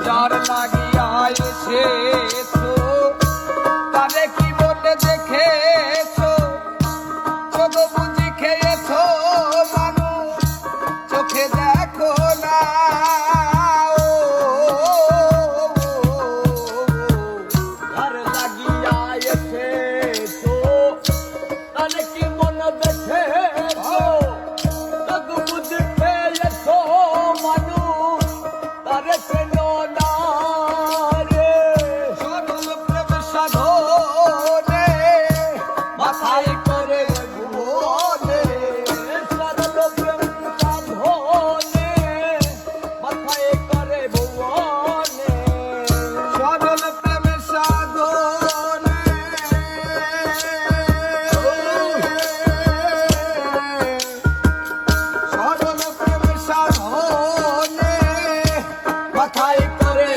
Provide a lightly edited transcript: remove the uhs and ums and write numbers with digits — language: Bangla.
যার লাগিয়া এসেছো তারে কি বলে দেখেছো চোখ বুঝি খেয়েছো মানুষ চোখে দেখো না যার লাগিয়া এসেছো তারে কি মনে দেখেছো চোখ বুঝি খেয়েছো মানুষ তারে চেনো না রে। সরল প্রেম সাধনে মাথায় করে ভুবনে সরল প্রেম সাধনে মাথায় করে ভুবনে। সরল প্রেম সাধনে সরল প্রেম সাধনে মাথায় করে